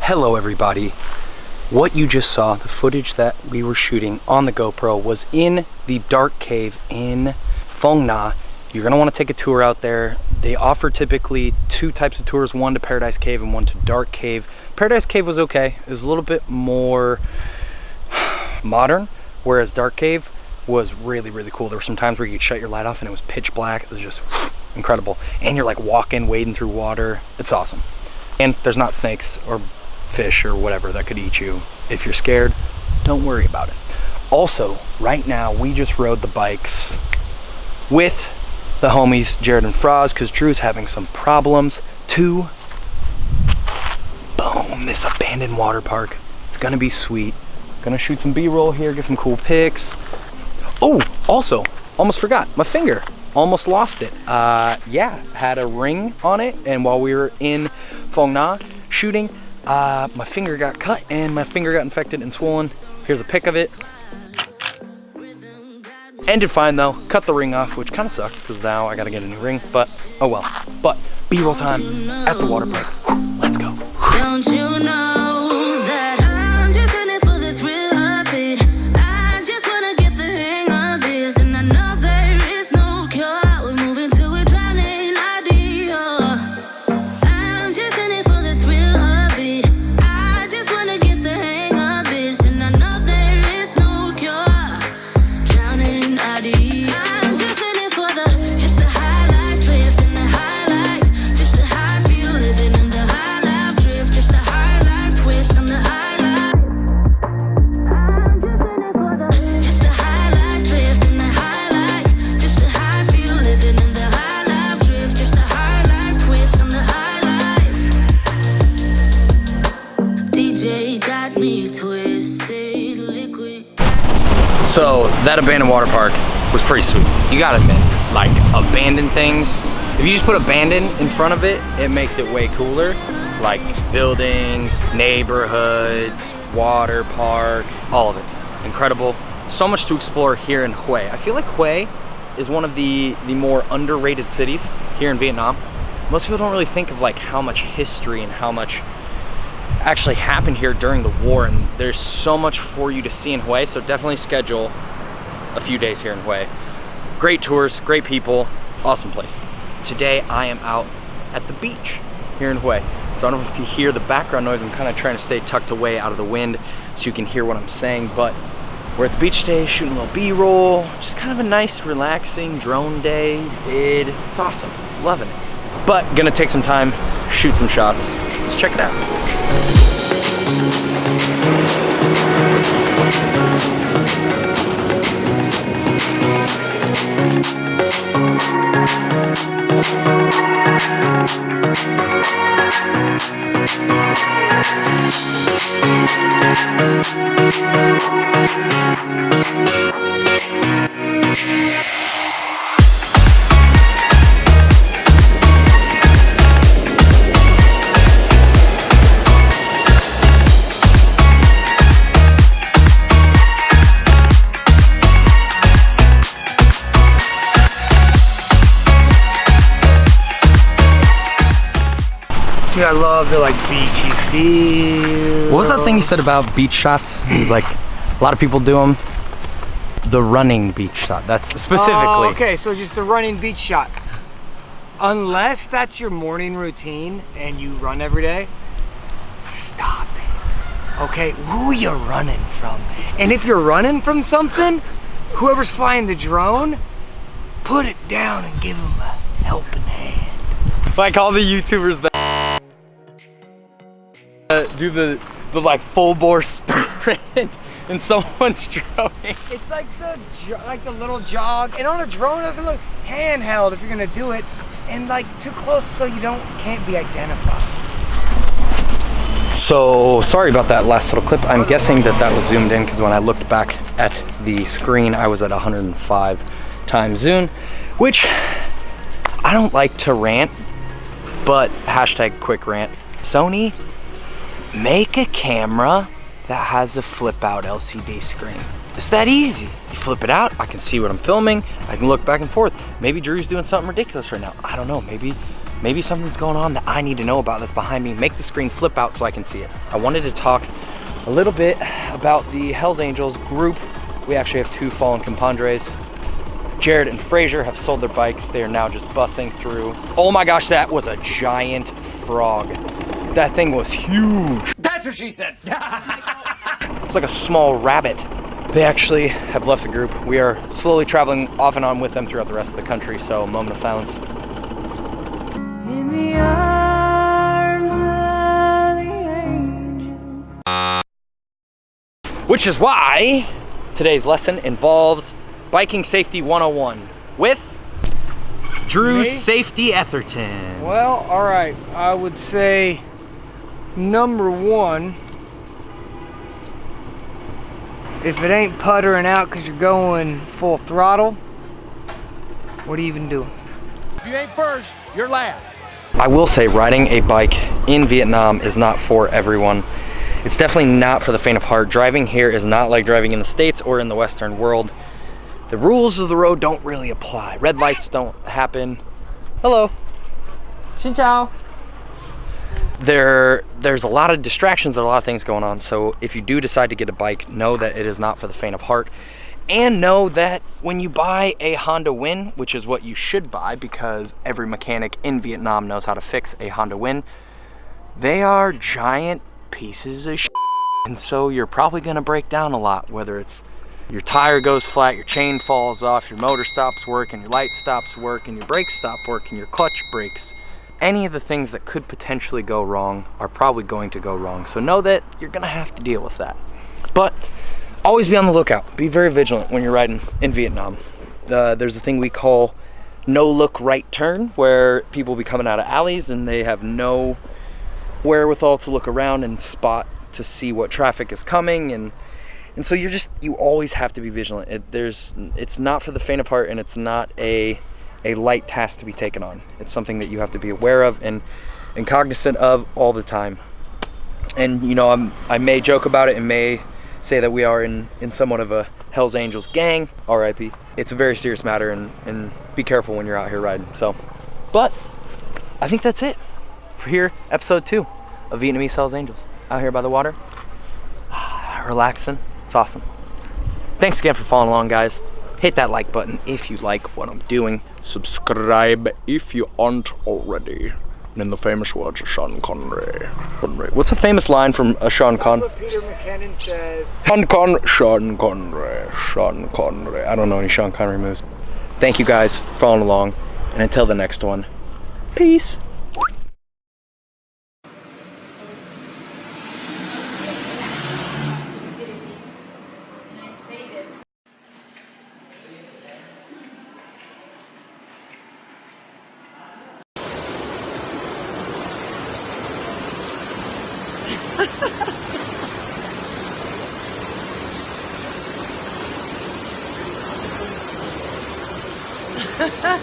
Hello everybody. What you just saw, the footage that we were shooting on the GoPro, was in the dark cave in Phong Nha. You're gonna want to take a tour out there. They offer typically two types of tours, one to Paradise Cave and one to Dark Cave. Paradise Cave was okay. It was a little bit more modern, whereas Dark Cave was really, really cool. There were some times where you could shut your light off and it was pitch black. It was just incredible. And you're like walking, wading through water. It's awesome. And there's not snakes or fish or whatever that could eat you. If you're scared, don't worry about it. Also, right now, we just rode the bikes with the homies, Jared and Fraz, because Drew's having some problems, to, boom, this abandoned water park. It's gonna be sweet. Gonna shoot some B-roll here, get some cool pics. Oh, also, almost forgot, my finger. Almost lost it. Yeah, had a ring on it, and while we were in Phong Nha shooting, my finger got cut and my finger got infected and swollen. Here's a pic of it. Ended fine though. Cut the ring off, which kind of sucks because now I gotta get a new ring, but oh well. But B-roll time at the water park. Let's go. Don't you know that I'm just in it for the thrill of it? I just wanna get the hang of this, and I know there is no cure. We're moving to a drowning idea. I'm just in it for the thrill of it. I just wanna get the hang of this, and I know there is no cure. Drowning idea. I'm just in it for just the high life drift and the high life, just the high feel living in the high life drift, just the high life twist on the high life. Just the high life drift and the high life, just the high feel living in the high life drift, just the high life twist on the high life. DJ got me twisted, liquid. So that abandoned water park was pretty sweet. You gotta admit, like abandoned things, if you just put abandoned in front of it, it makes it way cooler. Like buildings, neighborhoods, water parks, all of it. Incredible. So much to explore here in Hue. I feel like Hue is one of the more underrated cities here in Vietnam. Most people don't really think of like how much history and how much actually happened here during the war, and there's so much for you to see in Hue, so definitely schedule a few days here in Hue. Great tours, great people, awesome place. Today I am out at the beach here in Hue. So I don't know if you hear the background noise. I'm kind of trying to stay tucked away out of the wind so you can hear what I'm saying, but we're at the beach today shooting a little B-roll. Just kind of a nice, relaxing drone day. It's awesome, loving it. But gonna take some time, shoot some shots. Let's check it out. Dude, I love the like beachy feel. What was that thing you said about beach shots? It was like, a lot of people do them. The running beach shot, that's specifically. Oh, okay, so just the running beach shot. Unless that's your morning routine and you run every day, stop it. Okay, who you running from? And if you're running from something, whoever's flying the drone, put it down and give them a helping hand. Like all the YouTubers that do the like full bore sprint and someone's droning. It's like the little jog, and on a drone it doesn't look handheld if you're gonna do it, and like too close so you can't be identified. So sorry about that last little clip. I'm guessing that was zoomed in because when I looked back at the screen, I was at 105 times zoom, which I don't like to rant, but hashtag quick rant. Sony, make a camera that has a flip out LCD screen. It's that easy. You flip it out, I can see what I'm filming, I can look back and forth. Maybe Drew's doing something ridiculous right now. I don't know, maybe maybe something's going on that I need to know about that's behind me. Make the screen flip out so I can see it. I wanted to talk a little bit about the Hells Angels group. We actually have 2 fallen compadres. Jared and Fraser have sold their bikes. They are now just bussing through. Oh my gosh, that was a giant frog. That thing was huge. That's what she said. It was like a small rabbit. They actually have left the group. We are slowly traveling off and on with them throughout the rest of the country, so moment of silence. In the arms of the angel. Which is why today's lesson involves Biking Safety 101 with Drew Me? Safety Etherton. Well, all right. I would say number 1, if it ain't puttering out because you're going full throttle, what are you even doing? If you ain't first, you're last. I will say riding a bike in Vietnam is not for everyone. It's definitely not for the faint of heart. Driving here is not like driving in the States or in the Western world. The rules of the road don't really apply. Red lights don't happen. Hello. Xin chào. There's a lot of distractions, there's a lot of things going on. So if you do decide to get a bike, know that it is not for the faint of heart. And know that when you buy a Honda Win, which is what you should buy because every mechanic in Vietnam knows how to fix a Honda Win, they are giant pieces of shit. And so you're probably gonna break down a lot, whether it's your tire goes flat, your chain falls off, your motor stops working, your light stops working, your brakes stop working, your clutch breaks. Any of the things that could potentially go wrong are probably going to go wrong. So know that you're gonna have to deal with that. But always be on the lookout. Be very vigilant when you're riding in Vietnam. There's a thing we call no look right turn, where people be coming out of alleys and they have no wherewithal to look around and spot to see what traffic is coming. And so you always have to be vigilant. It's not for the faint of heart, and it's not a light task to be taken on. It's something that you have to be aware of and cognizant of all the time. And you know, I may joke about it and may say that we are in somewhat of a Hells Angels gang, RIP. It's a very serious matter, and be careful when you're out here riding. So, but I think that's it for here, episode 2 of Vietnamese Hells Angels. Out here by the water, relaxing. It's awesome. Thanks again for following along, guys. Hit that like button if you like what I'm doing. Subscribe if you aren't already. And in the famous words of Sean Connery. What's a famous line from Sean Connery? That's what Peter McKinnon says. Sean Connery. I don't know any Sean Connery moves. Thank you guys for following along. And until the next one, peace. Ha ha!